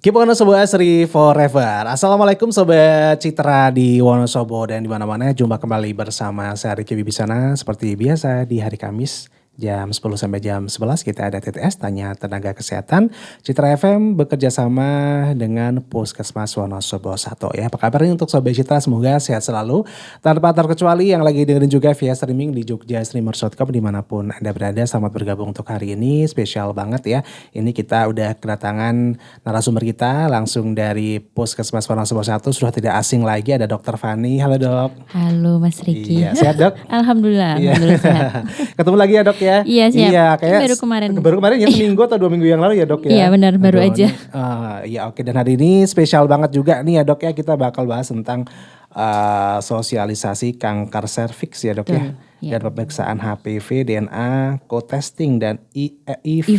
Keep Wonosobo Asri Forever. Assalamualaikum Sobat Citra di Wonosobo dan di mana-mana. Jumpa kembali bersama saya Riki Wibisana seperti biasa di hari Kamis jam 10 sampai jam 11 kita ada TTS Tanya Tenaga Kesehatan. Citra FM bekerja sama dengan Puskesmas Wonosobo 1 ya. Apa kabarnya untuk Sobat Citra? Semoga sehat selalu. Tanpa terkecuali yang lagi dengerin juga via streaming di jogjastreamers.com dimanapun Anda berada. Selamat bergabung untuk hari ini. Spesial banget ya. Ini kita udah kedatangan narasumber kita langsung dari Puskesmas Wonosobo 1. Sudah tidak asing lagi ada Dr. Fani. Halo Dok. Halo Mas Riki. Iya, sehat Dok? Alhamdulillah, Iya. alhamdulillah sehat. Ketemu lagi ya Dok ya? Iya siap. Iya, kayak baru kemarin. Baru kemarin ya seminggu atau 2 minggu yang lalu ya Dok ya? Iya benar, baru aja. Iya oke, dan hari ini spesial banget juga nih ya Dok ya. Kita bakal bahas tentang sosialisasi kanker serviks ya Dok ya. Iya. Dan pemeriksaan HPV, DNA, co-testing dan IVA ya.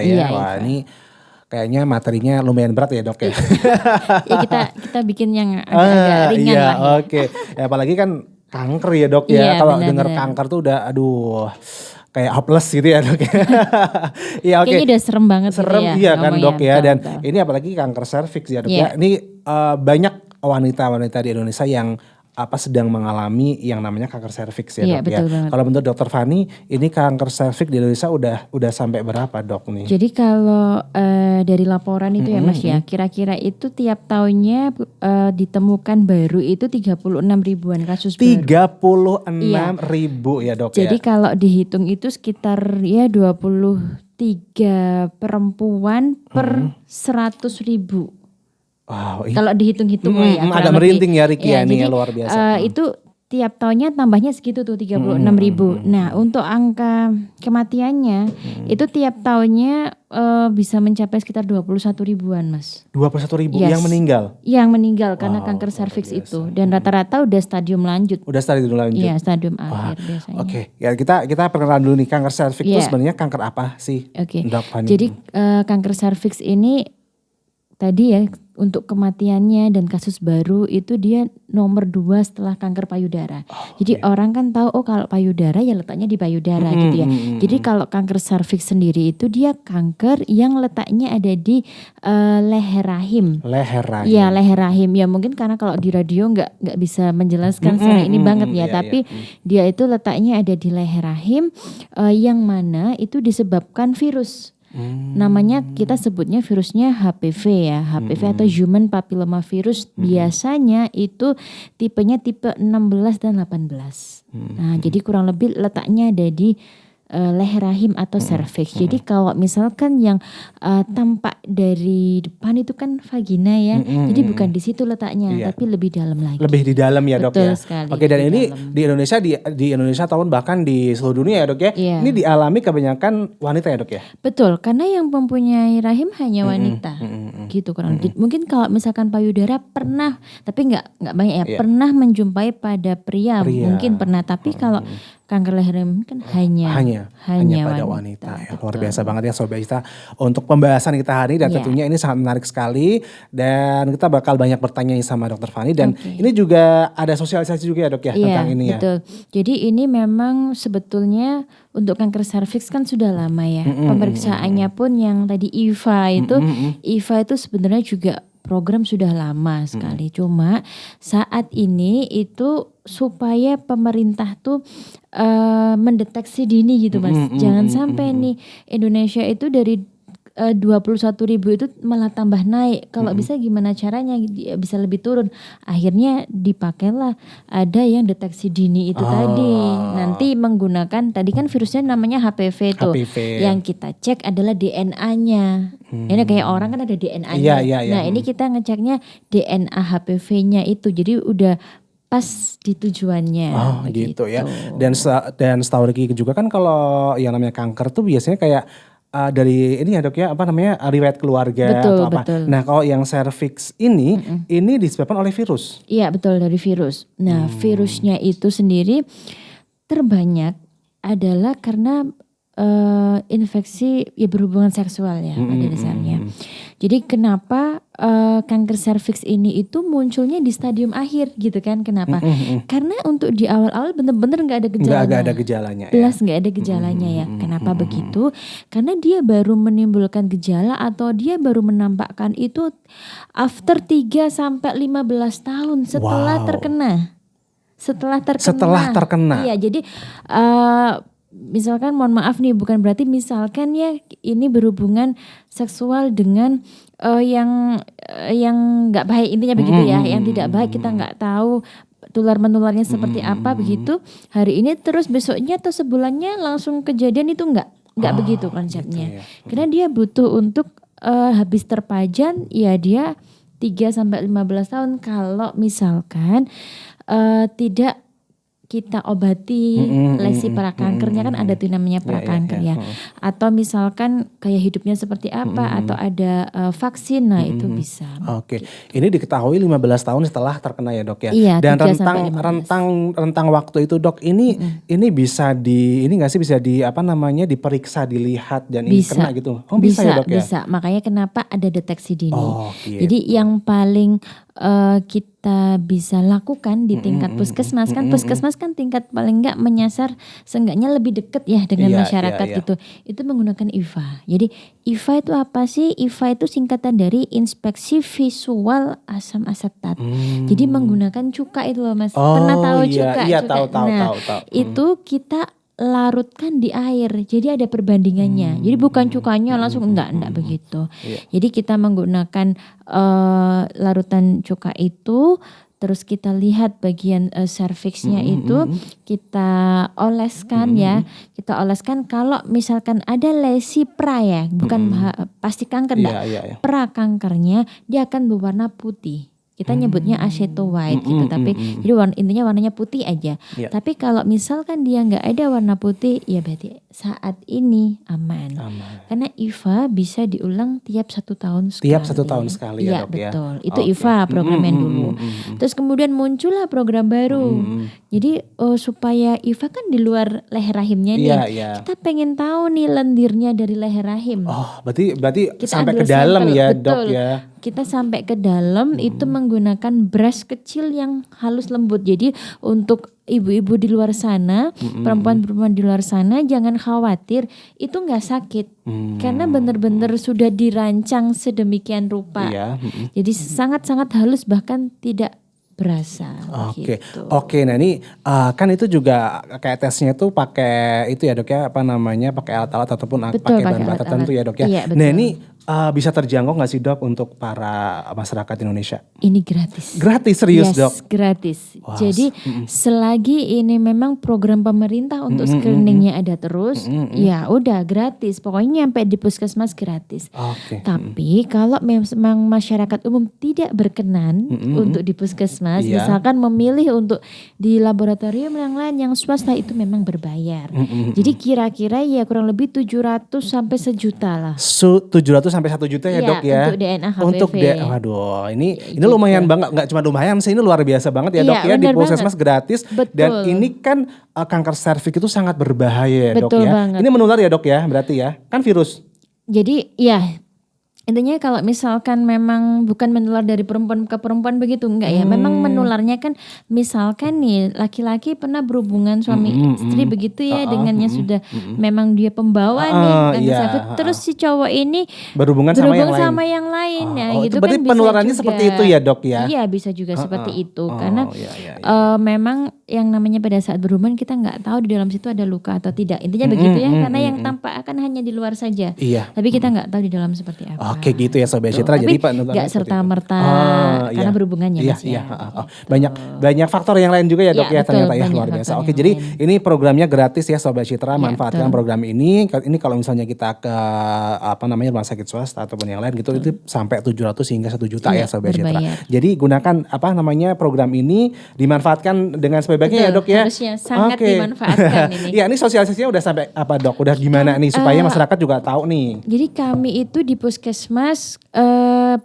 Iya, Wah IVA. ini kayaknya materinya lumayan berat ya Dok ya. Ya kita bikin yang agak-agak ringan iya, lah ya. Oke. Ya, apalagi kan kanker ya Dok ya. Iya, Kalau benar, dengar benar. kanker tuh udah aduh kayak hopeless gitu ya Dok. Iya oke. Kayaknya udah serem banget Serem gitu ya. iya kan ngomongnya. Dok ya. Betul, Dan betul. ini apalagi kanker serviks ya Dok Iya. ya. Ini banyak wanita-wanita di Indonesia yang sedang mengalami yang namanya kanker serviks ya Iya, Dok ya. betul banget. Kalau menurut Dokter Fani, ini kanker serviks di Indonesia udah sampai berapa Dok nih? Jadi kalau dari laporan itu ya Mas ya, kira-kira itu tiap tahunnya ditemukan baru itu 36 ribuan kasus baru. 36.000 ya Dok Jadi ya. kalau dihitung itu sekitar ya 23 perempuan per 100 ribu. Wow, Kalau dihitung-hitung ya. agak kurang merinding lebih. ya Riki ya, ini jadi, ya, luar biasa. Itu tiap tahunnya tambahnya segitu tuh 36 ribu. Nah untuk angka kematiannya itu tiap tahunnya bisa mencapai sekitar 21 ribuan Mas. 21.000 Yes. yang meninggal. Yang meninggal karena Wow, kanker luar serviks biasa. itu. Dan rata-rata udah stadium lanjut. Udah stadium lanjut. Iya stadium akhir biasanya. Oke, ya kita perkenalan dulu nih kanker serviks itu Iya. sebenarnya kanker apa sih? Oke. Dok Fani? Jadi kanker serviks ini tadi ya untuk kematiannya dan kasus baru itu dia nomor 2 setelah kanker payudara. Jadi orang kan tahu kalau payudara ya letaknya di payudara gitu ya. Jadi kalau kanker serviks sendiri itu dia kanker yang letaknya ada di leher rahim. Leher rahim. Iya leher rahim ya mungkin karena kalau di radio nggak bisa menjelaskan secara ini banget ya. iya, Tapi dia itu letaknya ada di leher rahim yang mana itu disebabkan virus. Namanya kita sebutnya virusnya HPV ya, HPV atau Human Papilloma Virus. Biasanya itu tipenya tipe 16 dan 18. Nah, jadi kurang lebih letaknya ada di leher rahim atau cervix. Jadi kalau misalkan yang tampak dari depan itu kan vagina ya. Jadi bukan di situ letaknya, Iya. tapi lebih dalam lagi. Lebih di dalam ya Dok Betul ya. sekali, Oke, dan di ini dalam. di Indonesia di Indonesia ataupun bahkan di seluruh dunia ya Dok ya. Iya. Ini dialami kebanyakan wanita ya Dok ya. Betul, karena yang mempunyai rahim hanya wanita, gitu kurang lebih. Mungkin kalau misalkan payudara pernah, tapi nggak banyak ya, Iya. pernah menjumpai pada pria, Pria. mungkin pernah. Tapi kalau kanker leher rahim kan hanya pada wanita ya. Luar biasa banget ya Sobat Citra untuk pembahasan kita hari ini dan Iya. tentunya ini sangat menarik sekali dan kita bakal banyak bertanya sama Dokter Fani dan Oke. ini juga ada sosialisasi juga ya Dok ya Iya, tentang ini ya. betul. Jadi ini memang sebetulnya untuk kanker serviks kan sudah lama ya. Pemeriksaannya pun yang tadi IVA itu sebenarnya juga program sudah lama sekali. Cuma saat ini itu supaya pemerintah tuh mendeteksi dini gitu Mas. Jangan sampai nih Indonesia itu dari 21.000 itu malah tambah naik. Kalau bisa gimana caranya bisa lebih turun. Akhirnya dipakailah ada yang deteksi dini itu tadi. Nanti menggunakan tadi kan virusnya namanya HPV tuh. HPV. Yang kita cek adalah DNA. Ini kayak orang kan ada DNA-nya. Iya. Nah, ini kita ngeceknya DNA HPV-nya itu. Jadi udah pas di tujuannya. Oh gitu ya. Dan setahu Riki juga kan kalau yang namanya kanker tuh biasanya kayak dari ini ya Dok ya, apa namanya riwayat keluarga Betul, atau apa. betul. Nah kalau yang serviks ini disebabkan oleh virus. Iya betul dari virus. Nah virusnya itu sendiri terbanyak adalah karena infeksi ya berhubungan seksual ya pada dasarnya. Jadi kenapa kanker serviks ini itu munculnya di stadium akhir gitu kan. Kenapa? Karena untuk di awal-awal bener-bener nggak ada gejalanya. Nggak ada gejalanya Plus nggak ada gejalanya ya. Kenapa begitu? Karena dia baru menimbulkan gejala atau dia baru menampakkan itu after 3 sampai 15 tahun setelah Wow. terkena. Setelah terkena. Iya, jadi misalkan mohon maaf nih, bukan berarti misalkan ya ini berhubungan seksual dengan yang nggak baik, intinya begitu ya, yang tidak baik, kita nggak tahu tular-menularnya seperti apa begitu. Hari ini terus besoknya atau sebulannya langsung kejadian, itu nggak begitu konsepnya. Gitu ya. Karena dia butuh untuk habis terpajan ya dia 3 sampai 15 tahun kalau misalkan tidak kita obati lesi prakankernya, kan ada tuh namanya prakanker ya. Atau misalkan gaya hidupnya seperti apa, atau ada vaksin, nah itu bisa. Oke, ini diketahui 15 tahun setelah terkena ya dok ya. Iya, Dan 3 sampai 15. rentang waktu itu dok, ini bisa ini nggak sih, bisa diperiksa, dilihat dan ini kena gitu. Oh bisa ya dok ya. Bisa, makanya kenapa ada deteksi dini. Oh, gitu. Jadi yang paling kita bisa lakukan di tingkat puskesmas, kan puskesmas kan tingkat paling enggak menyasar seenggaknya lebih dekat ya dengan masyarakat gitu. Itu menggunakan IVA. Jadi IVA itu apa sih? IVA itu singkatan dari inspeksi visual asam asetat. Jadi menggunakan cuka itu loh Mas. Pernah tahu cuka? Iya, cuka. tahu. Itu kita larutkan di air, jadi ada perbandingannya. Jadi bukan cukanya langsung, enggak begitu. Jadi kita menggunakan larutan cuka itu, terus kita lihat bagian serviksnya itu kita oleskan ya. Kita oleskan kalau misalkan ada lesi pra ya, bukan pasti kanker enggak. Pra kankernya dia akan berwarna putih. Kita nyebutnya aceto white gitu, tapi jadi intinya warnanya putih aja. Tapi kalau misalkan dia nggak ada warna putih, ya berarti saat ini aman. Karena IVA bisa diulang tiap 1 tahun sekali. Tiap 1 tahun sekali ya dok ya. Betul. Itu IVA program yang dulu. Terus kemudian muncullah program baru. Jadi supaya IVA kan di luar leher rahimnya nih. Kita pengen tahu nih lendirnya dari leher rahim. Oh, berarti Kita sampai ambil ke dalam sampel, ya betul. dok ya. Kita sampai ke dalam itu menggunakan brush kecil yang halus lembut. Jadi untuk ibu-ibu di luar sana, perempuan-perempuan di luar sana jangan khawatir, itu nggak sakit. Karena benar-benar sudah dirancang sedemikian rupa. Jadi sangat-sangat halus, bahkan tidak berasa. Oke. Nah ini kan itu juga kayak tesnya tuh pakai itu ya dok ya, pakai alat-alat ataupun pakai bahan tertentu ya dok ya. Iya, nah ini bisa terjangkau nggak sih dok untuk para masyarakat Indonesia? Ini gratis. Gratis, serius dok? Gratis. Jadi selagi ini memang program pemerintah untuk screeningnya ada terus, ya udah gratis. Pokoknya sampai di puskesmas gratis. Tapi kalau memang masyarakat umum tidak berkenan untuk di puskesmas, misalkan memilih untuk di laboratorium yang lain yang swasta, itu memang berbayar. Jadi kira-kira ya kurang lebih 700 sampai 1 juta lah. 700 sampai 1 juta ya dok ya. Untuk DNA HPV. Untuk waduh, ini lumayan banget, nggak cuma lumayan sih, ini luar biasa banget ya dok ya, di puskesmas gratis. Dan ini kan kanker serviks itu sangat berbahaya ya dok ya. Banget. Ini menular ya dok ya, berarti ya, kan virus. Jadi ya intinya kalau misalkan memang bukan menular dari perempuan ke perempuan begitu, enggak ya. Memang menularnya kan misalkan nih laki-laki pernah berhubungan suami istri begitu ya, dengannya sudah memang dia pembawa nih kanker serviks. Terus si cowok ini berhubungan sama yang lain ya, gitu berarti kan penularannya bisa seperti itu ya dok ya? Iya bisa juga seperti itu karena memang yang namanya pada saat berhubungan kita nggak tahu di dalam situ ada luka atau tidak. Intinya begitu ya, karena yang tampak akan hanya di luar saja. Tapi kita nggak tahu di dalam seperti apa. Oke gitu ya Sobat Citra. Jadi nggak serta-merta karena berhubungannya Mas ya. Banyak faktor yang lain juga ya dok ya, ternyata ya, luar biasa. Oke, jadi ini programnya gratis ya Sobat Citra, manfaatkan program ini. Ini kalau misalnya kita ke rumah sakit swasta ataupun yang lain gitu, itu sampai 700 hingga 1 juta ya Sobat Citra. Jadi gunakan program ini, dimanfaatkan dengan sebaik-baiknya ya dok ya. Harusnya sangat dimanfaatkan ini. Ya, ini sosialisasinya udah sampai apa dok? Udah gimana nih supaya masyarakat juga tahu nih? Jadi kami itu di puskesmas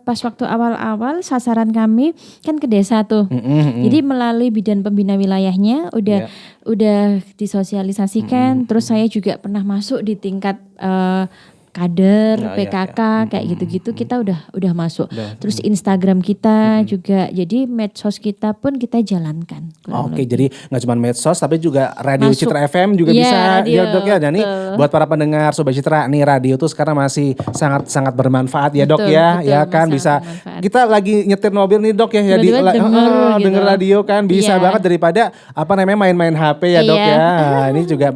pas waktu awal-awal sasaran kami kan ke desa tuh. Jadi melalui bidan pembina wilayahnya udah disosialisasikan. Terus saya juga pernah masuk di tingkat kader, Ya, ya, PKK kayak gitu-gitu kita udah masuk. Udah. Terus Instagram kita juga, jadi medsos kita pun kita jalankan. kurang Oke, lebih. jadi nggak cuma medsos tapi juga radio Masuk. Citra FM juga Iya, bisa radio, ya Dok ya. Dan nih betul. buat para pendengar Sobat Citra, nih radio tuh sekarang masih sangat bermanfaat ya Dok Betul, ya. betul, Ya kan sangat bisa bermanfaat. kita lagi nyetir mobil nih Dok ya, Tiba-tiba denger gitu. denger radio kan bisa Iya. banget daripada apa namanya main-main HP ya Dok Iya. ya. Nah, ini juga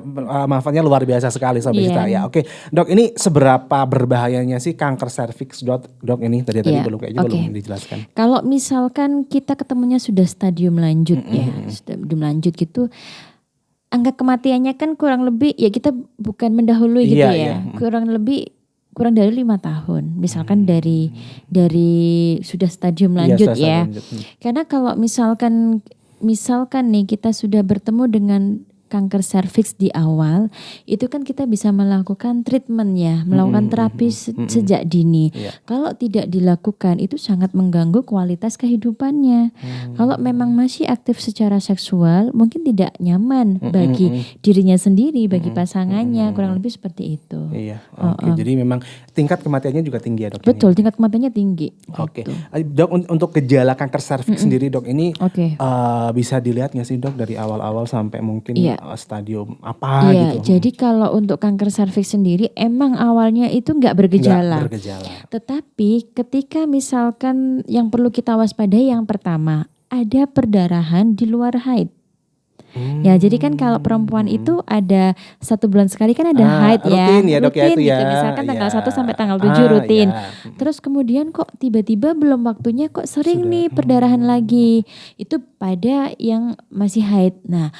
manfaatnya luar biasa sekali Sobat Iya. Citra ya. Oke, Dok ini seberapa berbahayanya sih kanker serviks Dok ini tadi Iya, belum kayaknya oke. belum dijelaskan. Kalau misalkan kita ketemunya sudah stadium lanjut ya, stadium lanjut gitu, angka kematiannya kan kurang lebih ya kita bukan mendahului gitu Iya, ya, kurang dari 5 tahun. Misalkan dari sudah stadium Iya, lanjut sudah ya. stadium lanjut. Karena kalau misalkan nih kita sudah bertemu dengan kanker serviks di awal, itu kan kita bisa melakukan treatment ya, melakukan terapi sejak dini. Iya. Kalau tidak dilakukan itu sangat mengganggu kualitas kehidupannya. Kalau memang masih aktif secara seksual, mungkin tidak nyaman bagi dirinya sendiri, bagi pasangannya, kurang lebih seperti itu. Iya, oke. Jadi memang tingkat kematiannya juga tinggi ya Dok? Betul, tingkat kematiannya tinggi. Oke, gitu. Dok untuk gejala kanker serviks sendiri Dok ini Oke. bisa dilihat nggak sih Dok dari awal-awal sampai mungkin Iya. Stadium apa Iya, gitu? jadi kalau untuk kanker serviks sendiri emang awalnya itu nggak bergejala. Nggak bergejala. Tetapi ketika misalkan yang perlu kita waspadai yang pertama, ada perdarahan di luar haid. Ya, jadi kan kalau perempuan itu ada 1 bulan sekali kan ada haid ya. rutin ya, Dok, ya, itu gitu. ya. Misalkan tanggal Ya. 1 sampai tanggal 7 rutin. Ya. Terus kemudian kok tiba-tiba belum waktunya kok sering nih perdarahan lagi. Itu pada yang masih haid. Nah,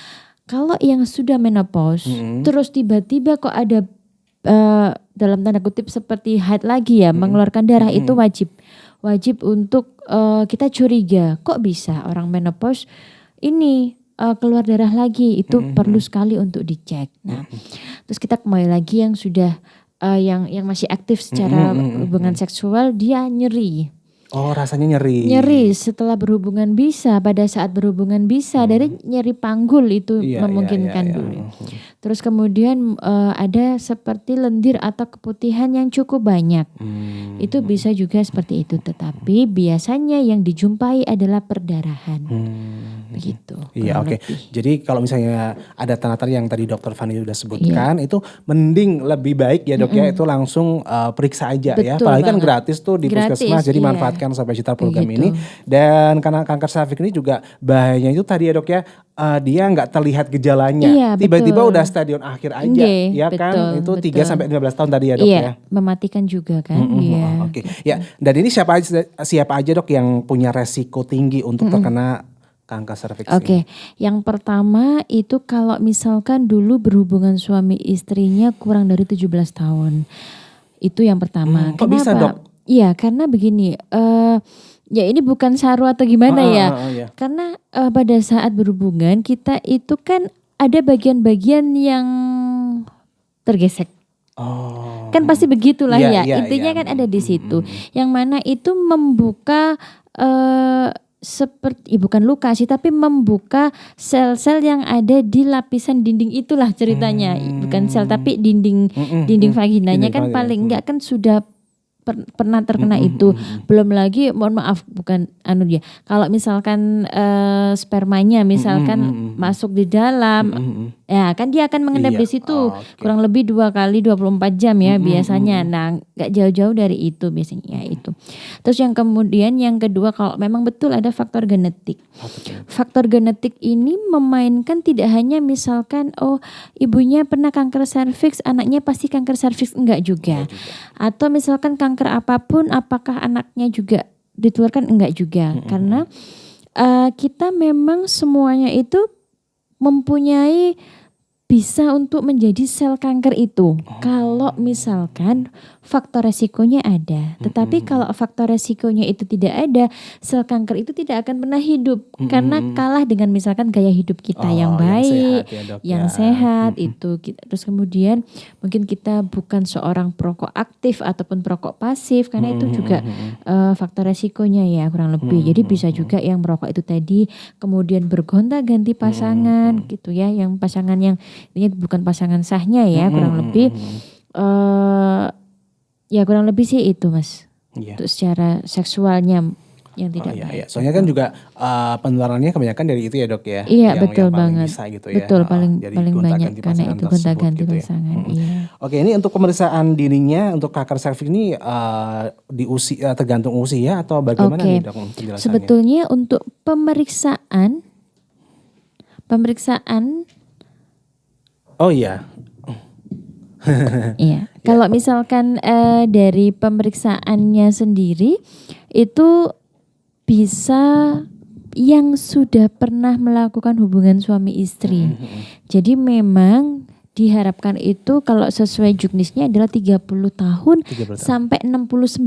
kalau yang sudah menopause, terus tiba-tiba kok ada dalam tanda kutip seperti haid lagi ya, mengeluarkan darah, itu wajib untuk kita curiga. Kok bisa orang menopause ini keluar darah lagi? Itu perlu sekali untuk dicek. Nah, terus kita kembali lagi yang sudah yang masih aktif secara hubungan seksual, dia nyeri. Oh, rasanya nyeri. Nyeri setelah berhubungan bisa, pada saat berhubungan bisa, dari nyeri panggul itu Iya, memungkinkan iya. dulu. Terus kemudian ada seperti lendir atau keputihan yang cukup banyak. Itu bisa juga seperti itu, tetapi biasanya yang dijumpai adalah perdarahan. Begitu. Iya, kurang oke. lebih. Jadi kalau misalnya ada tanda-tanda yang tadi Dokter Fani udah sebutkan, itu mending lebih baik ya Dok ya, itu langsung periksa aja ya. Betul Apalagi kan banget. gratis tuh di Gratis, puskesmas, jadi iya. manfaatkan Sobat Citra program Begitu. ini. Dan karena kanker serviks ini juga bahayanya itu tadi ya Dok ya, dia nggak terlihat gejalanya. Iya, Tiba-tiba betul. udah stadion akhir aja, Nggih, ya kan? betul, Itu 3 betul. sampai 15 tahun tadi ya Dok Iya, ya. mematikan juga kan. Iya. Oke, ya. Dan ini siapa aja Dok yang punya resiko tinggi untuk terkena kanker serviks ini? Oke, yang pertama itu kalau misalkan dulu berhubungan suami istrinya kurang dari 17 tahun. Itu yang pertama. Kok bisa, Dok? Iya, karena begini, ya ini bukan saru atau gimana ya. Iya. Karena pada saat berhubungan kita itu kan ada bagian-bagian yang tergesek. Oh. Kan pasti begitulah Iya, ya. iya, Intinya iya. kan ada di situ. Yang mana itu membuka seperti bukan luka sih, tapi membuka sel-sel yang ada di lapisan dinding itulah ceritanya. Bukan sel tapi dinding vaginanya Dinding kan vagina. paling enggak kan sudah pernah terkena itu. Belum lagi mohon maaf bukan dia. Kalau misalkan spermanya misalkan masuk di dalam, ya kan dia akan mengendap Iya. di situ Oke. kurang lebih 2 kali 24 jam ya biasanya. Nah, nggak jauh-jauh dari itu biasanya itu. Terus yang kemudian yang kedua, kalau memang betul ada faktor genetik. Faktor genetik ini memainkan tidak hanya misalkan ibunya pernah kanker serviks, anaknya pasti kanker serviks, enggak juga. Atau misalkan kanker apapun, apakah anaknya juga ditularkan? Enggak juga. Karena kita memang semuanya itu mempunyai bisa untuk menjadi sel kanker itu. Kalau misalkan faktor resikonya ada. Tetapi kalau faktor resikonya itu tidak ada, sel kanker itu tidak akan pernah hidup. Karena kalah dengan misalkan gaya hidup kita yang baik, sehat ya, Dok, yang ya. sehat itu. Terus kemudian mungkin kita bukan seorang perokok aktif ataupun perokok pasif, karena itu juga faktor resikonya ya kurang lebih. Jadi bisa juga yang merokok itu tadi kemudian bergonta-ganti pasangan gitu ya, yang pasangan yang ini bukan pasangan sahnya ya kurang lebih Ya kurang lebih sih itu Mas. Iya. Untuk secara seksualnya yang Oh tidak iya, baik. iya. Soalnya kan juga penularannya kebanyakan dari itu ya dok ya, Iya betul yang paling banget. bisa gitu ya. Betul paling Jadi paling banyak gonta-ganti karena pasangan itu tersebut gonta-ganti gitu ya. pasangan. Iya. Oke, ini untuk pemeriksaan dininya untuk kanker serviks ini di usia tergantung usia atau bagaimana nih Oke. dok penjelasannya? Sebetulnya untuk pemeriksaan Oh iya. iya. Kalau misalkan dari pemeriksaannya sendiri itu bisa yang sudah pernah melakukan hubungan suami istri. Jadi memang diharapkan itu kalau sesuai juknisnya adalah 30 tahun 30 tahun. sampai 69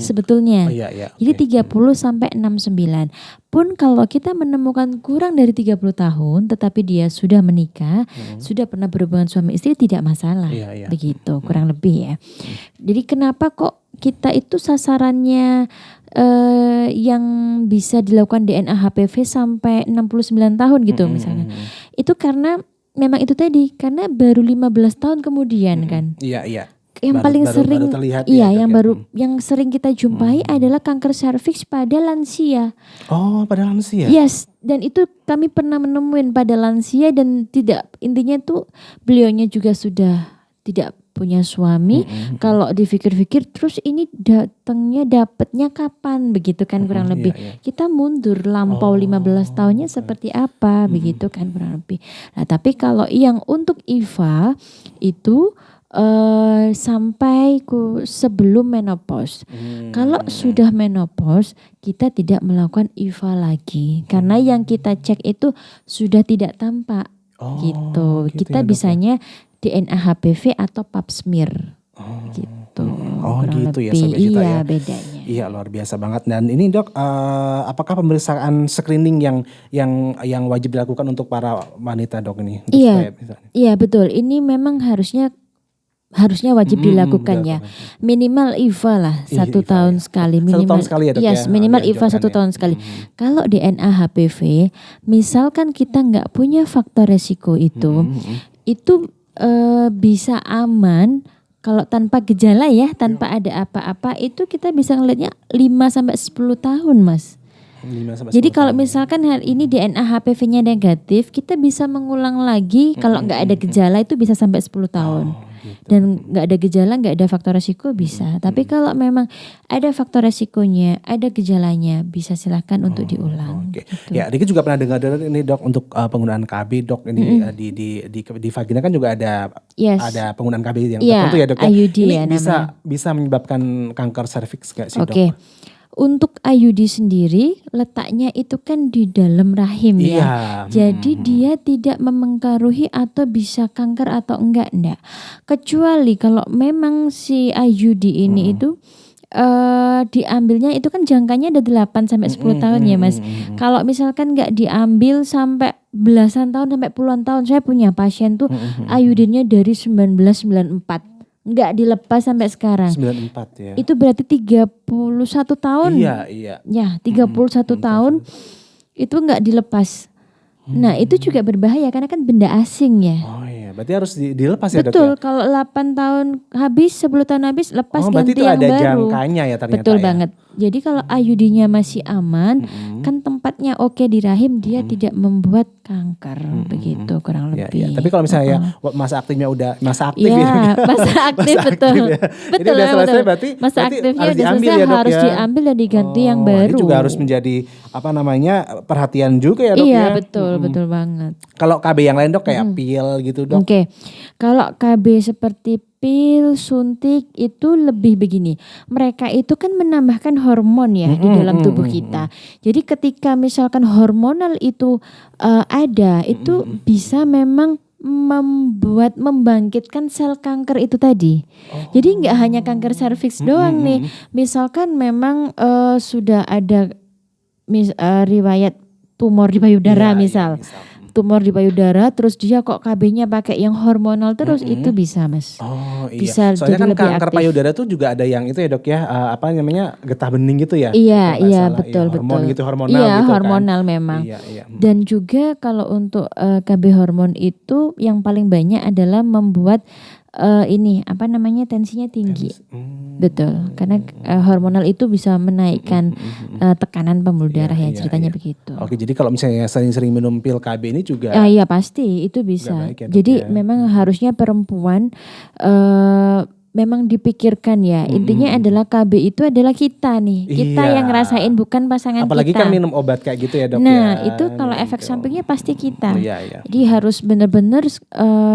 sebetulnya. Oh iya, iya. Jadi 30 sampai 69. Pun kalau kita menemukan kurang dari 30 tahun tetapi dia sudah menikah, sudah pernah berhubungan suami istri tidak masalah. Iya, iya. Begitu kurang lebih ya. Jadi kenapa kok kita itu sasarannya yang bisa dilakukan DNA HPV sampai 69 tahun gitu misalnya. Itu karena memang itu tadi karena baru 15 tahun kemudian kan. Iya, iya. Yang paling sering baru terlihat iya ya, yang dok, ya. baru yang sering kita jumpai adalah kanker serviks pada lansia. Oh, pada lansia. Yes, dan itu kami pernah menemuin pada lansia dan tidak intinya tuh beliaunya juga sudah tidak punya suami. Kalau dipikir-pikir terus ini dapatnya kapan begitu kan kurang lebih. iya. Kita mundur lampau 15 tahunnya seperti apa begitu kan kurang lebih. Nah, tapi kalau yang untuk IVA itu sampai sebelum menopause. Kalau sudah menopause, kita tidak melakukan IVA lagi karena yang kita cek itu sudah tidak tampak. Gitu. Kita ya, dok, bisanya DNA HPV atau pap smear. Gitu. Oh kurang gitu ya lebih. Sobat Cita Iya ya. bedanya. Iya luar biasa banget. Dan ini dok, apakah pemeriksaan screening yang wajib dilakukan untuk para wanita dok ini? Untuk Iya, supaya iya betul. Ini memang harusnya wajib dilakukan ya. Minimal IVA lah Iya, 1 IVA tahun ya. sekali. 1 Minimal, tahun sekali ya, dok, yes, ya? minimal IVA 1 Dianjurkan ya. tahun sekali. Kalau DNA HPV, misalkan kita nggak punya faktor resiko itu bisa aman. Kalau tanpa gejala ya, tanpa ada apa-apa itu kita bisa ngelihatnya 5-10 tahun mas. 5 sampai Jadi 10 kalau tahun. misalkan hari ini DNA HPV-nya negatif, kita bisa mengulang lagi. Kalau nggak ada gejala itu bisa sampai 10 tahun. Gitu. Dan nggak ada gejala, nggak ada faktor resiko bisa. Tapi kalau memang ada faktor resikonya, ada gejalanya, bisa silahkan untuk diulang. Oke. Gitu. Ya, Diki juga pernah dengar ini dok untuk penggunaan KB dok ini di vagina kan juga ada Yes. ada penggunaan KB yang Iya, tertentu ya dok ya. IUD Ini ya bisa menyebabkan kanker serviks gak sih dok? Oke. Untuk IUD sendiri letaknya itu kan di dalam rahim Iya. ya. Jadi dia tidak mempengaruhi atau bisa kanker atau enggak. Kecuali kalau memang si IUD ini itu diambilnya itu kan jangkanya ada 8 sampai 10 tahun ya Mas. Kalau misalkan enggak diambil sampai belasan tahun sampai puluhan tahun. Saya punya pasien tuh IUD-nya dari 1994. Enggak dilepas sampai sekarang. 94 ya. Itu berarti 31 tahun. Iya. Ya, 31 tahun itu enggak dilepas. Nah, itu juga berbahaya karena kan benda asing ya. Oh iya, berarti harus dilepas ya dok Betul, ya? kalau 8 tahun habis, 10 tahun habis, lepas berarti ganti itu yang ada baru. jangkanya ya ternyata. Betul ya? banget. Jadi kalau IUD-nya masih aman, kan tempatnya oke di rahim, dia tidak membuat kanker, begitu kurang Ya, lebih. ya. Tapi kalau misalnya masa aktifnya udah masa aktif Ya, masa aktif betul. ya. Ini Betul, udah selesai betul. berarti Masa aktifnya harus udah diambil selesai, ya dok harus ya. diambil dan diganti yang Ini baru. juga harus menjadi perhatian juga ya dok Iya, ya. betul banget. Kalau KB yang lain dok kayak pil gitu dok. Oke. Kalau KB seperti pil, suntik itu lebih begini. Mereka itu kan menambahkan hormon ya di dalam tubuh kita. Jadi ketika misalkan hormonal itu ada, itu bisa memang membangkitkan sel kanker itu tadi. Jadi nggak hanya kanker serviks doang nih. Misalkan memang sudah ada riwayat tumor di payudara misal. Tumor di payudara terus dia kok KB-nya pakai yang hormonal terus itu bisa Mas. Oh iya. Bisa Soalnya jadi kan lebih kanker aktif. payudara tuh juga ada yang itu ya dok ya, apa namanya getah bening gitu ya. Iya, Kalau nggak iya salah. betul Iya, hormon betul. gitu, hormonal Iya, gitu kan. hormonal memang. Iya. Dan juga kalau untuk KB hormon itu yang paling banyak adalah membuat ini apa namanya tensinya tinggi. Betul, karena hormonal itu bisa menaikkan tekanan pembuluh darah ya ceritanya begitu. Oke, jadi kalau misalnya sering-sering minum pil KB ini juga iya pasti itu bisa. baik ya, Dok, Jadi ya. memang harusnya perempuan memang dipikirkan ya. Intinya adalah KB itu adalah kita nih. Kita Iya. yang ngerasain bukan pasangan apalagi kita. kan minum obat kayak gitu ya, Dok, Nah, ya. itu kalau efek sampingnya pasti kita. Iya. Jadi harus benar-benar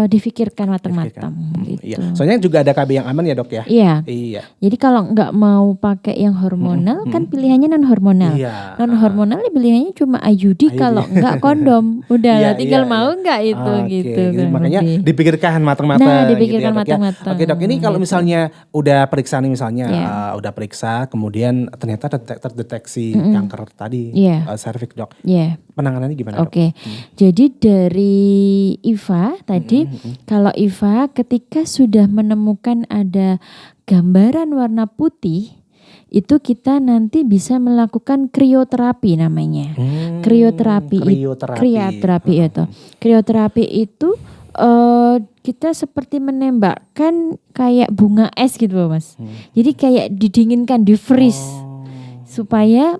difikirkan matang-matang gitu. Iya. Soalnya juga ada KB yang aman ya, Dok, ya. Iya. Jadi kalau nggak mau pakai yang hormonal kan pilihannya non hormonal. Iya. Non hormonal pilihannya cuma IUD kalau nggak kondom. Udah lah, tinggal mau nggak itu Oke, gitu. jadi makanya dipikirkan matang-matang. Nah, dipikirkan gitu ya, Dok, ya. matang-matang. Oke, Dok, ini kalau gitu. misalnya udah periksa nih misalnya udah periksa kemudian ternyata terdeteksi kanker tadi serviks, Dok. Penanganannya gimana, Dok? Oke. Jadi dari IVA tadi kalau IVA ketika sudah menemukan ada gambaran warna putih itu kita nanti bisa melakukan krioterapi namanya. Krioterapi itu. Krioterapi itu kita seperti menembakkan kayak bunga es gitu loh, Mas. Jadi kayak didinginkan, di freeze supaya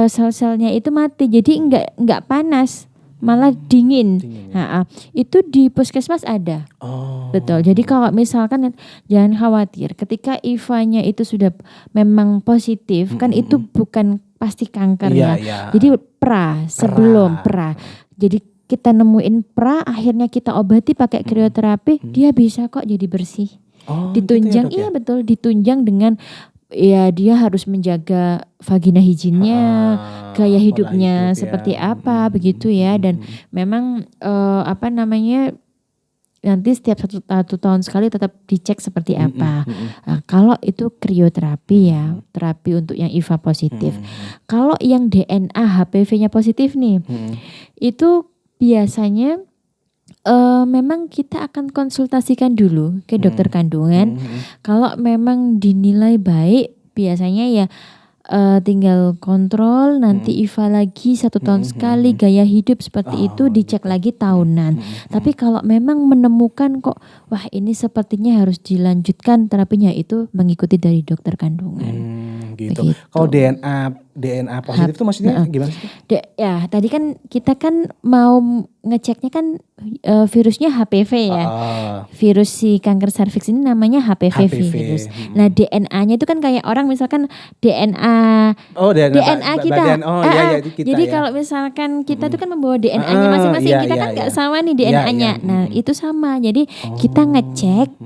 sel-selnya itu mati. Jadi enggak panas, malah dingin. Nah, itu di puskesmas ada. Betul. Jadi kalau misalkan jangan khawatir, ketika IVA-nya itu sudah memang positif, kan itu bukan pasti kanker ya. Jadi sebelum pra. Jadi kita nemuin pra, akhirnya kita obati pakai krioterapi, dia bisa kok jadi bersih. Ditunjang, gitu ya, Dok, ya? betul, ditunjang dengan ya dia harus menjaga vagina higiennya, gaya hidupnya seperti apa begitu ya. Dan memang nanti setiap satu tahun sekali tetap dicek seperti apa. Nah, kalau itu krioterapi ya, terapi untuk yang IVA positif. Kalau yang DNA HPV-nya positif nih, itu biasanya memang kita akan konsultasikan dulu ke dokter kandungan. Kalau memang dinilai baik, biasanya ya tinggal kontrol nanti IVA lagi 1 tahun sekali, gaya hidup seperti itu dicek lagi tahunan. Tapi kalau memang menemukan kok wah ini sepertinya harus dilanjutkan terapinya, itu mengikuti dari dokter kandungan. Gitu. Kalau DNA positif itu maksudnya gimana sih? Ya tadi kan kita kan mau ngeceknya kan virusnya HPV ya. Virus si kanker serviks ini namanya HPV virus. Nah DNA-nya itu kan kayak orang misalkan DNA kita. Jadi kalau misalkan kita tuh kan membawa DNA-nya masing-masing, kita kan nggak sama nih DNA-nya. Nah itu sama. Jadi kita ngecek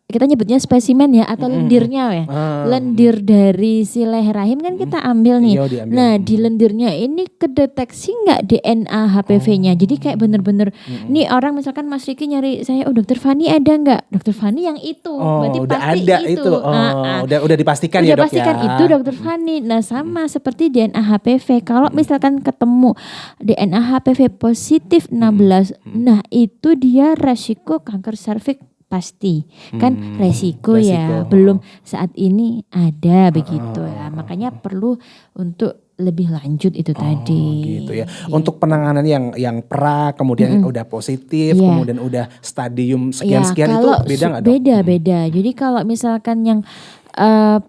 kita nyebutnya spesimen ya atau lendirnya ya. Lendir dari si leher rahim kan kita ambil nih. Nah di lendirnya ini kedeteksi nggak DNA HPV-nya. Jadi kayak bener-bener nih orang misalkan Mas Riki nyari saya, Dokter Fani ada nggak? Dokter Fani yang itu. Berarti udah pasti ada itu. Udah dipastikan ya, Dok, ya. Udah pastikan itu Dokter Fani. Nah sama seperti DNA HPV. Kalau misalkan ketemu DNA HPV positif 16, nah itu dia resiko kanker serviks. Pasti kan resiko ya, belum saat ini ada begitu ya, makanya perlu untuk lebih lanjut itu tadi. Gitu ya. Untuk penanganan yang pra kemudian udah positif, kemudian udah stadium sekian-sekian itu beda nggak, Dok? Beda. Jadi kalau misalkan yang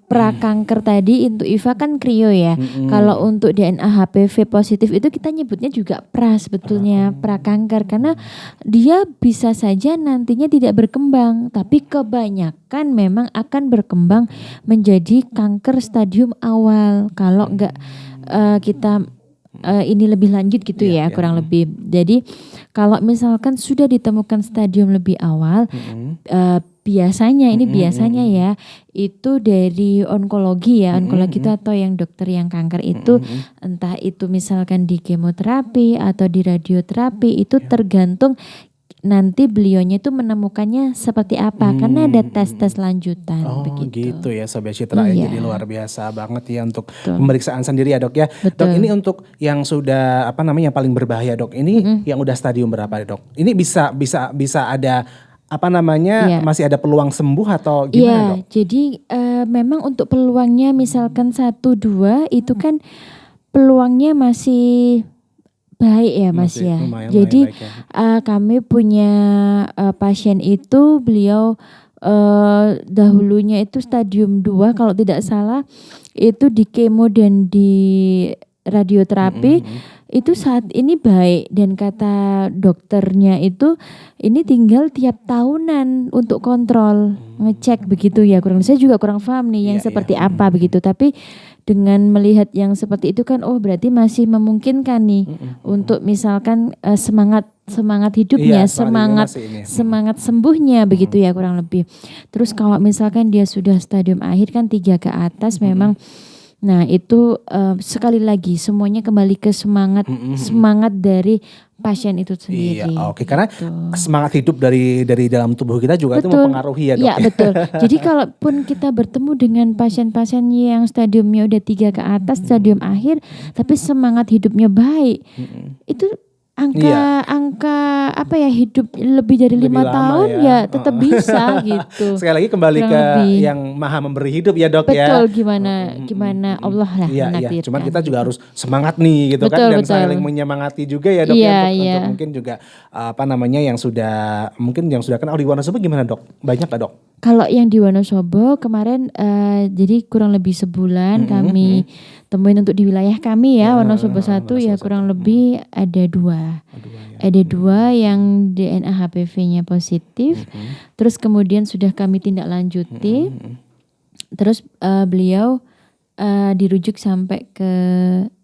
pra kanker tadi untuk IVA kan krio ya. Kalau untuk DNA HPV positif itu kita nyebutnya juga pra sebetulnya, pra kanker, karena dia bisa saja nantinya tidak berkembang, tapi kebanyakan memang akan berkembang menjadi kanker stadium awal kalau enggak kita ini lebih lanjut gitu ya, kurang lebih. Jadi kalau misalkan sudah ditemukan stadium lebih awal, biasanya ya itu dari onkologi ya, onkologi itu atau yang dokter yang kanker itu entah itu misalkan di kemoterapi atau di radioterapi, itu tergantung nanti beliaunya itu menemukannya seperti apa, karena ada tes-tes lanjutan begitu. Gitu ya Sobat Citra ya. Jadi luar biasa banget ya untuk pemeriksaan sendiri ya, Dok ya. Dok, ini untuk yang sudah paling berbahaya, Dok. Ini yang udah stadium berapa, Dok? Ini bisa ada masih ada peluang sembuh atau gimana, Dok? Jadi memang untuk peluangnya misalkan 1-2 itu kan peluangnya masih baik ya Mas Masih ya. lumayan Jadi baik ya. kami punya pasien itu beliau dahulunya itu stadium 2 kalau tidak salah, itu di kemo dan di radioterapi. Itu saat ini baik, dan kata dokternya itu ini tinggal tiap tahunan untuk kontrol, ngecek begitu ya. Saya juga kurang paham nih yang Iya, seperti apa begitu, tapi dengan melihat yang seperti itu kan, oh berarti masih memungkinkan nih untuk misalkan semangat hidupnya, Iya, semangat hidupnya masih ini. semangat sembuhnya begitu ya kurang lebih. Terus kalau misalkan dia sudah stadium akhir kan 3 ke atas memang. Nah itu sekali lagi semuanya kembali ke semangat dari pasien itu sendiri. Iya, oke. Karena gitu. semangat hidup dari dalam tubuh kita juga itu mempengaruhi ya, Dok. Iya, betul. Jadi kalaupun kita bertemu dengan pasien-pasien yang stadiumnya udah 3 ke atas, stadium akhir, tapi semangat hidupnya baik, itu angka apa ya, hidup lebih dari 5 lama tahun ya tetap bisa gitu. Sekali lagi kembali Kurang ke lebih. yang Maha memberi hidup ya, Dok. Betul, ya. gimana Allah lah Iya, menakdirkan. cuman kita juga harus semangat nih gitu kan, dan saling menyemangati juga ya, Dok. Iya, untuk mungkin juga yang sudah kenal di Wonosobo gimana, Dok? Banyak gak, Dok? Kalau yang di Wonosobo kemarin jadi kurang lebih sebulan kami temuin untuk di wilayah kami ya, Wonosobo 1 ya kurang lebih ada 2. Ada 2 yang DNA HPV-nya positif. Terus kemudian sudah kami tindak lanjuti. Terus beliau dirujuk sampai ke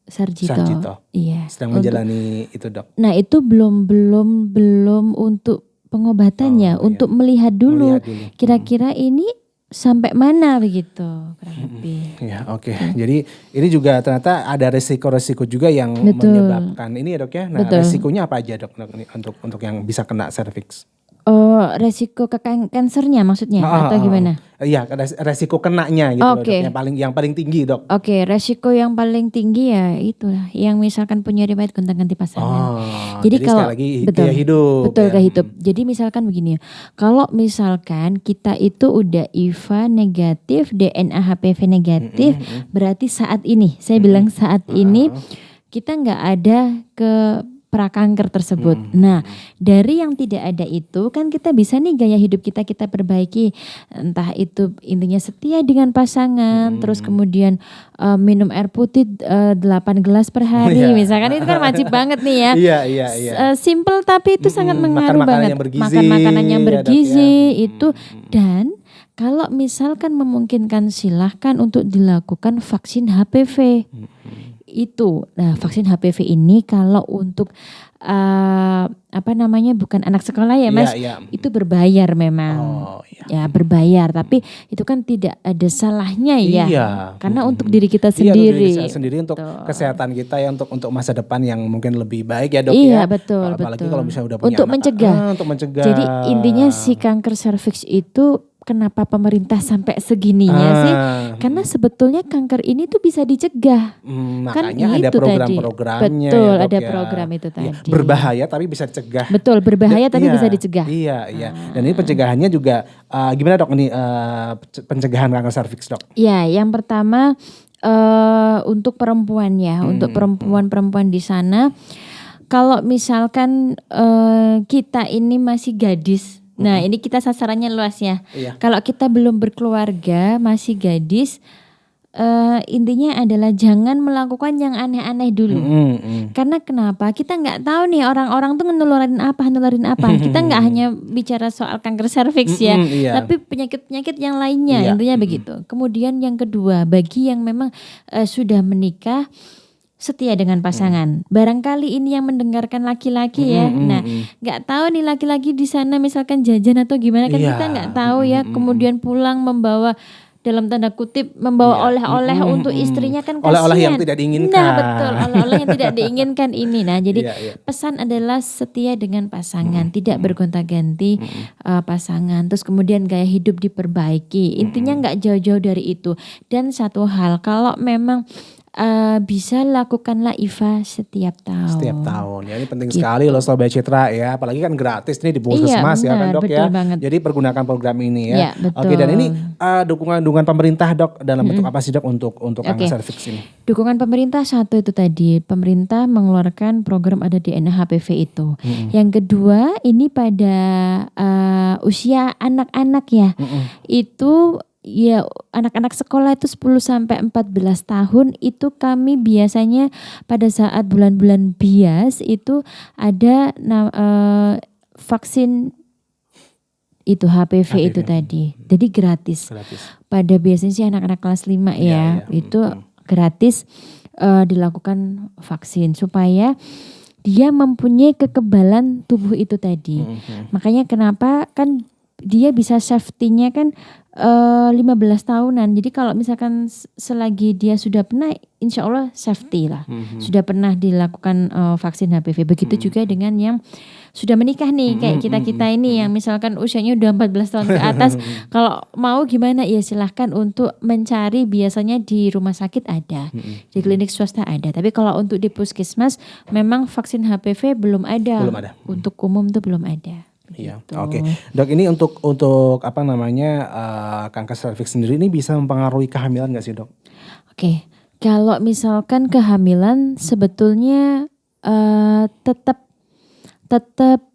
Sarjito. Iya. Sedang menjalani itu, Dok. Nah, itu belum untuk pengobatannya, untuk melihat dulu kira-kira ini sampai mana begitu kurang lebih. Ya, oke. Jadi ini juga ternyata ada resiko-resiko juga yang menyebabkan ini ya, Dok ya. Nah, resikonya apa aja, Dok, untuk yang bisa kena cervix? Resiko ke kansernya maksudnya atau gimana? Iya, resiko kenanya gitu loh, Dok. Yang paling tinggi, Dok. Oke, resiko yang paling tinggi ya itulah yang misalkan punya riwayat gonta-ganti pasangan. Jadi kalau lagi gaya hidup. Betul, gaya hidup. Jadi misalkan begini, kalau misalkan kita itu udah IVA negatif, DNA HPV negatif, berarti saat ini, saya bilang saat ini kita nggak ada ke prakanker tersebut. Nah, dari yang tidak ada itu kan kita bisa nih gaya hidup kita perbaiki. Entah itu intinya setia dengan pasangan, terus kemudian minum air putih 8 gelas per hari. Misalkan itu kan wajib banget nih ya. Iya. Simple tapi itu sangat mengaruh banget. Makan makanan yang bergizi itu. Dan kalau misalkan memungkinkan silahkan untuk dilakukan vaksin HPV. Itu. Nah, vaksin HPV ini kalau untuk bukan anak sekolah ya, Mas. Itu berbayar memang. Ya, berbayar, tapi itu kan tidak ada salahnya ya. Karena untuk diri kita sendiri. Untuk diri sendiri, untuk kesehatan kita ya, untuk masa depan yang mungkin lebih baik ya, Dok. Iya, betul. Apalagi kalau misalnya udah punya untuk anak. Mencegah. Untuk mencegah. Jadi intinya si kanker serviks itu kenapa pemerintah sampai segininya sih? Karena sebetulnya kanker ini tuh bisa dicegah. Makanya ada program-programnya. Betul, ya, Dok, ada program itu tadi. Berbahaya tapi bisa dicegah. Betul, berbahaya tapi bisa dicegah. Iya. Dan ini pencegahannya juga gimana, Dok? Ini pencegahan kanker serviks, Dok? Iya, yang pertama untuk perempuan ya, untuk perempuan di sana. Kalau misalkan kita ini masih gadis. Nah, ini kita sasarannya luas ya. Kalau kita belum berkeluarga, masih gadis, intinya adalah jangan melakukan yang aneh-aneh dulu. Karena kenapa? Kita nggak tahu nih orang-orang tuh nularin apa. Kita nggak hanya bicara soal kanker serviks ya, tapi penyakit-penyakit yang lainnya. Intinya begitu. Kemudian yang kedua, bagi yang memang sudah menikah, setia dengan pasangan. Barangkali ini yang mendengarkan laki-laki ya. Nah, nggak tahu nih laki-laki di sana misalkan jajan atau gimana kan kita nggak tahu ya. Kemudian pulang membawa dalam tanda kutip membawa oleh-oleh untuk istrinya kan kasihan. Oleh-oleh yang tidak diinginkan. Nah, betul, oleh-oleh yang tidak diinginkan ini. Nah, jadi pesan adalah setia dengan pasangan, tidak bergonta-ganti pasangan. Terus kemudian gaya hidup diperbaiki. Intinya nggak jauh-jauh dari itu. Dan satu hal, kalau memang bisa lakukanlah IVA setiap tahun. Setiap tahun. Ya ini penting sekali loh Sobat Citra ya. Apalagi kan gratis nih di puskesmas ya kan benar, Dok betul ya. banget. Jadi pergunakan program ini ya. Iya, betul. Oke, dan ini dukungan pemerintah Dok dalam bentuk apa sih Dok untuk kanker serviks ini? Dukungan pemerintah satu itu tadi, pemerintah mengeluarkan program ada DNA HPV itu. Yang kedua ini pada usia anak-anak ya. Itu ya anak-anak sekolah itu 10 sampai 14 tahun itu kami biasanya pada saat bulan-bulan bias itu ada vaksin itu HPV itu tadi. Jadi gratis. Pada biasanya sih anak-anak kelas 5 ya. Itu gratis dilakukan vaksin supaya dia mempunyai kekebalan tubuh itu tadi. Makanya kenapa kan dia bisa safety-nya kan 15 tahunan. Jadi kalau misalkan selagi dia sudah pernah, insya Allah safety lah. Sudah pernah dilakukan vaksin HPV. Begitu juga dengan yang sudah menikah nih, kayak kita-kita ini yang misalkan usianya udah 14 tahun ke atas. Kalau mau gimana ya silahkan untuk mencari, biasanya di rumah sakit ada, di klinik swasta ada. Tapi kalau untuk di puskesmas memang vaksin HPV belum ada. Untuk umum tuh belum ada. Iya, oke. Dok, ini untuk apa namanya kanker serviks sendiri ini bisa mempengaruhi kehamilan nggak sih Dok? Oke, kalau misalkan kehamilan sebetulnya tetap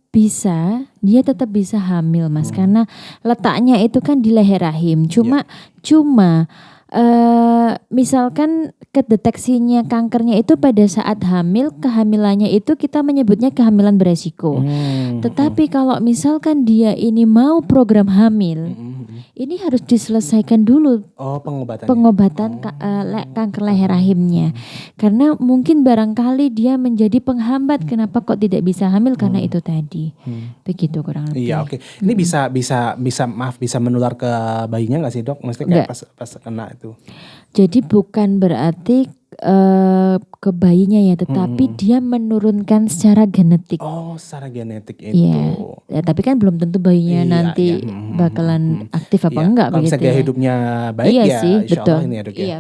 bisa, dia tetap bisa hamil Mas, karena letaknya itu kan di leher rahim. Cuma misalkan kedeteksinya kankernya itu pada saat hamil, kehamilannya itu kita menyebutnya kehamilan beresiko. Tetapi kalau misalkan dia ini mau program hamil, ini harus diselesaikan dulu pengobatan kanker leher rahimnya. Karena mungkin barangkali dia menjadi penghambat kenapa kok tidak bisa hamil karena itu tadi. Begitu kurang lebih. Iya, oke. Ini bisa menular ke bayinya nggak sih Dok? Maksudnya kayak pas kena itu. Jadi bukan berarti ke bayinya ya, tetapi dia menurunkan secara genetik. Oh, secara genetik itu. Iya. Ya, tapi kan belum tentu bayinya nanti bakalan aktif apa enggak kalau begitu. Kalau misalnya hidupnya baik insya Allah ini ya Dok ya. Iya,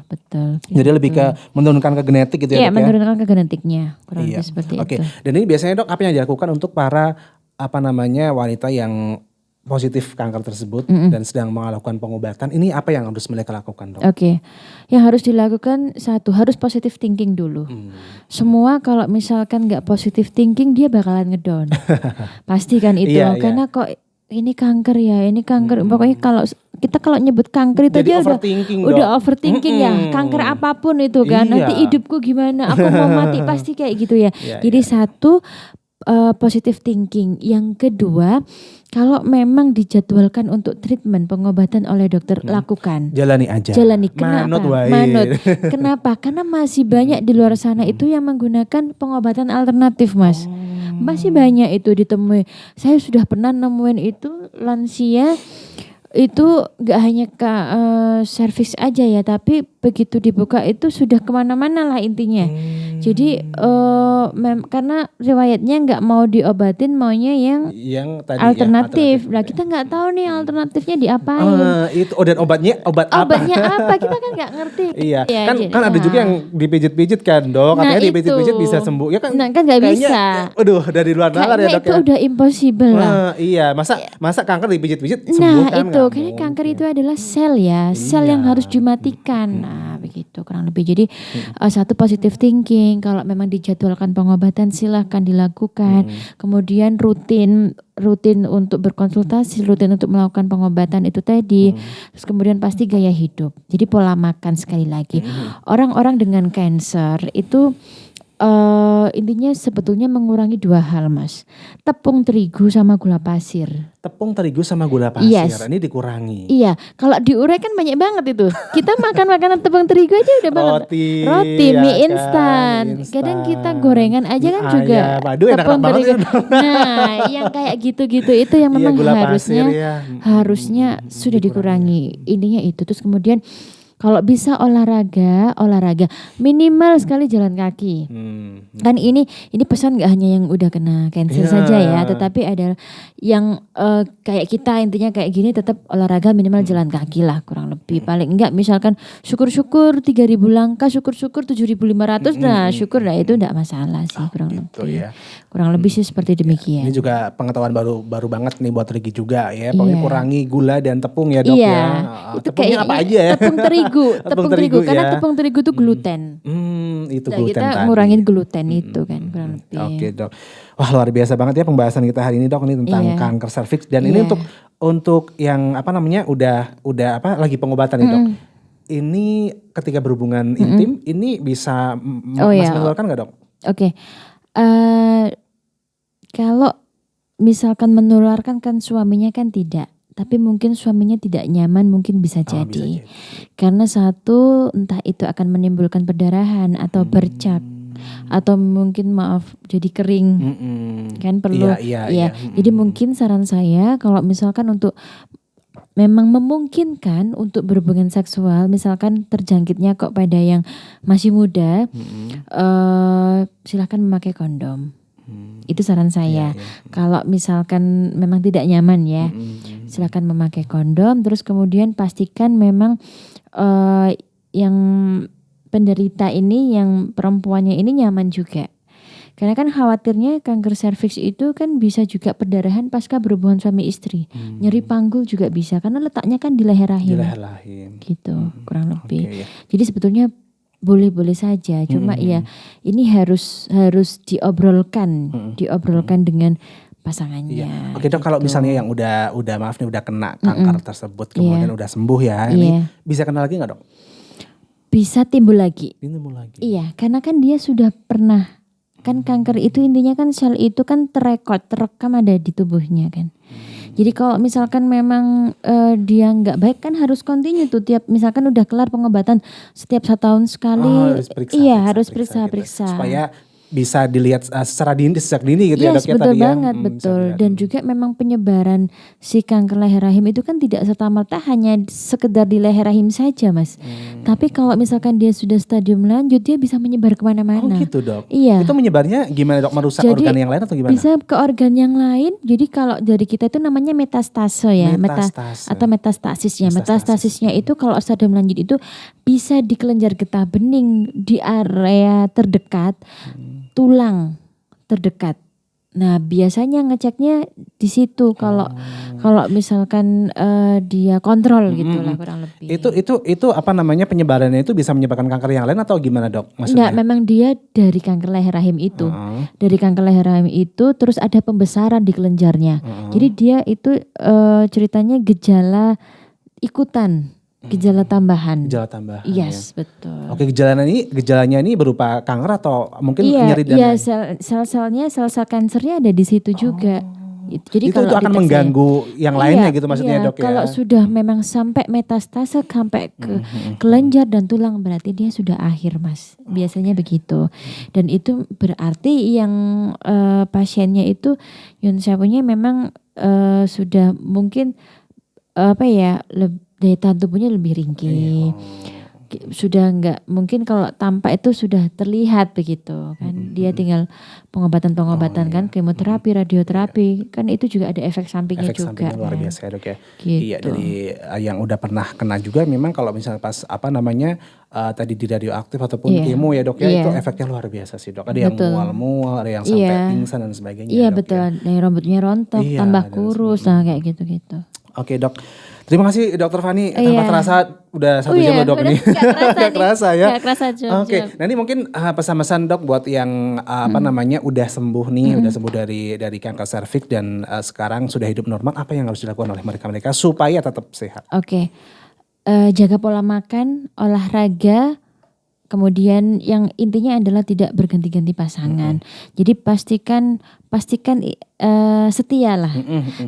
betul. Jadi lebih ke menurunkan ke genetik gitu ya Dok ya? Iya, menurunkan ke genetiknya. Kurang lebih seperti itu. Oke. Dan ini biasanya Dok apa yang dilakukan untuk para wanita yang positif kanker tersebut dan sedang melakukan pengobatan, ini apa yang harus mereka lakukan Dok? Oke, yang harus dilakukan satu, harus positive thinking dulu. Semua kalau misalkan nggak positive thinking dia bakalan ngedown. Pasti kan itu, karena kok ini kanker ya, ini kanker. Pokoknya kalau nyebut kanker itu jadi aja udah overthinking ya, kanker apapun itu kan. Nanti hidupku gimana, aku mau mati pasti kayak gitu ya. Jadi satu, positive thinking. Yang kedua, kalau memang dijadwalkan untuk treatment pengobatan oleh dokter, lakukan. Jalani aja. Kenapa? Manut. Kenapa? Karena masih banyak di luar sana itu yang menggunakan pengobatan alternatif Mas. Masih banyak itu ditemui. Saya sudah pernah nemuin itu lansia. Itu gak hanya ke serviks aja ya, tapi begitu dibuka itu sudah kemana-mana lah intinya. Jadi karena riwayatnya gak mau diobatin, maunya yang tadi alternatif. Lah kita gak tahu nih alternatifnya diapain. Dan obatnya apa? Kita kan gak ngerti. Iya, kan ada juga yang dipijit-pijit kan Dok. Katanya dipijit-pijit bisa sembuh. Ya kan? Nah kan gak bisa. Aduh, dari luar nalar ya Dok itu ya. udah impossible lah. Iya, masa kanker dipijit-pijit sembuh nah, kan? Itu karena kanker itu adalah sel ya, sel yang harus dimatikan. Nah begitu kurang lebih. Jadi satu positive thinking, kalau memang dijadwalkan pengobatan silahkan dilakukan. Kemudian rutin untuk berkonsultasi, rutin untuk melakukan pengobatan itu tadi. Terus kemudian pasti gaya hidup. Jadi pola makan sekali lagi. Orang-orang dengan kanker itu intinya sebetulnya mengurangi dua hal Mas. Tepung terigu sama gula pasir. Tepung terigu sama gula pasir, ini dikurangi. Iya, kalau diurai kan banyak banget itu. Kita makan makanan tepung terigu aja udah banget. Roti, mie instan. Kadang kita gorengan aja kan juga tepung terigu. Nah, yang kayak gitu-gitu itu yang memang harusnya sudah dikurangi. Intinya itu. Terus kemudian kalau bisa olahraga minimal sekali jalan kaki. Kan ini pesan nggak hanya yang udah kena cancer saja ya, tetapi ada yang kayak kita intinya kayak gini tetap olahraga minimal jalan kaki lah kurang lebih. Paling enggak misalkan syukur-syukur 3.000 langkah, syukur-syukur 7.500, nah syukur lah itu enggak masalah sih kurang lebih. Ya. Kurang lebih sih seperti demikian. Ini juga pengetahuan baru banget nih buat Riki juga ya. Pokoknya kurangi gula dan tepung ya dok ya. Itu tepungnya kayak apa aja ya? Tepung terigu ya. karena tepung terigu itu gluten. Itu Nah, gluten kita tadi. ngurangin gluten itu kan kurang lebih. Oke dok. Wah luar biasa banget ya pembahasan kita hari ini dok. Ini tentang kanker serviks dan ini untuk yang apa namanya udah lagi pengobatan nih dok. Ini ketika berhubungan intim ini bisa masih menularkan nggak dok? Oke. Kalau misalkan menularkan kan suaminya kan tidak. Tapi mungkin suaminya tidak nyaman mungkin bisa jadi. Karena satu entah itu akan menimbulkan perdarahan atau bercak. Atau mungkin jadi kering. Kan perlu. Iya. Jadi mungkin saran saya kalau misalkan untuk memang memungkinkan untuk berhubungan seksual, misalkan terjangkitnya kok pada yang masih muda, silakan memakai kondom. Itu saran saya. Kalau misalkan memang tidak nyaman ya, silakan memakai kondom. Terus kemudian pastikan memang yang penderita ini, yang perempuannya ini nyaman juga. Karena kan khawatirnya kanker serviks itu kan bisa juga perdarahan pasca berhubungan suami istri. Nyeri panggul juga bisa karena letaknya kan di leher rahim. Gitu, kurang lebih. Jadi sebetulnya boleh-boleh saja. Cuma ya ini harus diobrolkan dengan pasangannya. Oke dok, kalau misalnya yang udah maaf nih udah kena kanker tersebut kemudian udah sembuh ya, ini bisa kena lagi nggak dok? Bisa timbul lagi. Iya, karena kan dia sudah pernah. Kan kanker itu intinya kan sel itu kan terekam ada di tubuhnya kan. Jadi kalau misalkan memang dia nggak baik kan harus continue tuh tiap misalkan udah kelar pengobatan setiap 1 tahun sekali. Harus periksa. Supaya bisa dilihat secara sejak dini gitu ya dok ya betul tadi banget, ya. betul. Dan juga memang penyebaran si kanker leher rahim itu kan tidak serta-merta hanya sekedar di leher rahim saja mas. Tapi kalau misalkan dia sudah stadium lanjut dia bisa menyebar kemana-mana. Oh gitu dok? Iya. Itu menyebarnya gimana dok? Merusak organ yang lain atau gimana? Bisa ke organ yang lain. Jadi kalau dari kita itu namanya metastase ya. Atau metastasis ya. Metastasisnya itu kalau stadium lanjut itu bisa di kelenjar getah bening di area terdekat. Tulang terdekat. Nah, biasanya ngeceknya di situ kalau misalkan dia kontrol gitu lah kurang lebih. Itu apa namanya penyebarannya itu bisa menyebabkan kanker yang lain atau gimana dok? Maksudnya? Enggak, memang dia dari kanker leher rahim itu. Dari kanker leher rahim itu terus ada pembesaran di kelenjarnya. Jadi dia itu ceritanya gejala ikutan. Gejala tambahan. Yes, betul. Oke, gejalanya ini berupa kanker atau mungkin nyeri dan Iya, sel kansernya ada di situ juga. Jadi itu akan mengganggu yang lainnya gitu maksudnya dok ya. Kalau sudah memang sampai metastase sampai ke kelenjar dan tulang berarti dia sudah akhir mas. Biasanya begitu. Dan itu berarti yang pasiennya itu yun sepunya memang sudah mungkin daya tahan tubuhnya lebih ringkih. Sudah enggak mungkin kalau tampak itu sudah terlihat begitu kan. Dia tinggal pengobatan kan kemoterapi, radioterapi kan itu juga ada efek sampingnya juga. Efek sampingnya luar biasa ya dok ya. Gitu. Iya dari yang udah pernah kena juga memang kalau misalnya pas tadi di radioaktif ataupun kemo ya dok ya itu efeknya luar biasa sih dok. Ada yang mual-mual, ada yang sampai pingsan dan sebagainya. Iya dok, betul, yang rambutnya rontok, tambah kurus, nah kayak gitu-gitu. Oke dok, terima kasih Dokter Fani. Tanpa terasa udah 1 jam dok ini. Gak kerasa ya. Gak kerasa Oke, nanti mungkin pesan-pesan dok buat yang udah sembuh nih, udah sembuh dari kanker serviks dan sekarang sudah hidup normal. Apa yang harus dilakukan oleh mereka supaya tetap sehat? Oke, jaga pola makan, olahraga. Kemudian yang intinya adalah tidak berganti-ganti pasangan. Jadi pastikan setia lah.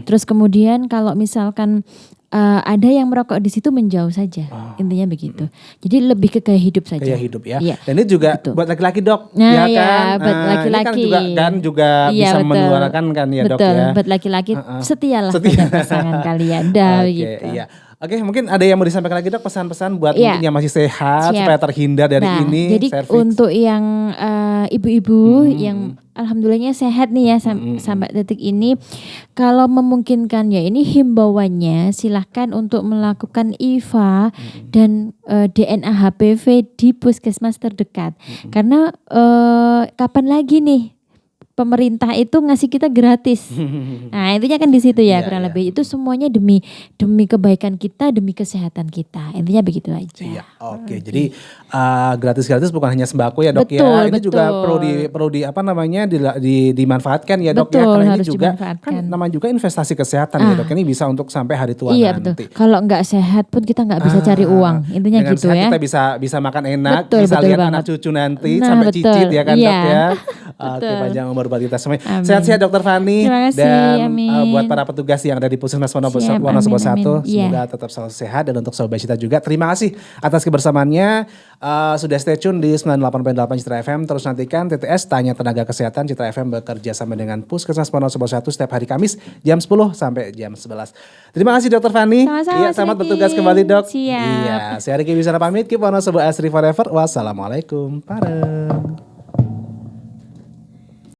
Terus kemudian kalau misalkan ada yang merokok di situ menjauh saja. Intinya begitu. Jadi lebih ke gaya hidup saja. Gaya hidup ya. Dan ini juga buat laki-laki dok. Nah, ya kan? buat laki-laki. Ini juga bisa menularkan kan ya dok ya. Betul, buat laki-laki setialah pada pasangan kalian. Gitu. Iya. Oke, mungkin ada yang mau disampaikan lagi Dok, pesan-pesan buat Iya. mungkin yang masih sehat Siap. supaya terhindar dari Nah, ini jadi cervix. untuk yang ibu-ibu yang alhamdulillahnya sehat nih ya sampai detik ini, kalau memungkinkan ya ini himbauannya silahkan untuk melakukan IVA dan DNA HPV di puskesmas terdekat. Karena kapan lagi nih pemerintah itu ngasih kita gratis. Nah, intinya kan di situ ya, Iya, kurang iya. lebih. Itu semuanya demi kebaikan kita, demi kesehatan kita. Intinya begitu aja. Iya, oke. Jadi gratis-gratis bukan hanya sembako ya Dok Betul, ya. Ini juga betul. perlu di apa namanya dimanfaatkan ya Dok ya. Betul, Karena ini harus juga dimanfaatkan. kan namanya juga investasi kesehatan ya Dok. Ini bisa untuk sampai hari tua Iya nanti. betul. Kalau nggak sehat pun kita nggak bisa cari uang. Intinya Dengan gitu sehat ya. kita bisa makan enak, Betul, bisa betul lihat banget. anak cucu nanti Nah, sampai betul. cicit ya kan Dok Iya. ya. Oke, Betul. panjang umur buat kita semua. Amin. Sehat-sehat Dokter Fani. Terima kasih, Dan amin. buat para petugas yang ada di Puskesmas Siap, Wonosobo amin, 1, amin. Iya. semoga tetap selalu sehat. Dan untuk Sobat Cita juga terima kasih atas kebersamaannya. Sudah stay tune di 98.8 Citra FM. Terus nantikan TTS Tanya Tenaga Kesehatan Citra FM bekerja sama dengan Puskesmas Wonosobo 1 setiap hari Kamis jam 10 sampai jam 11. Terima kasih Dokter Fani. Sama-sama, Iya, selamat Riki. bertugas kembali Dok. Siap. Iya, saya Riki Wisana pamit. Keep Wonosobo Asri forever. Wassalamualaikum. Pareng.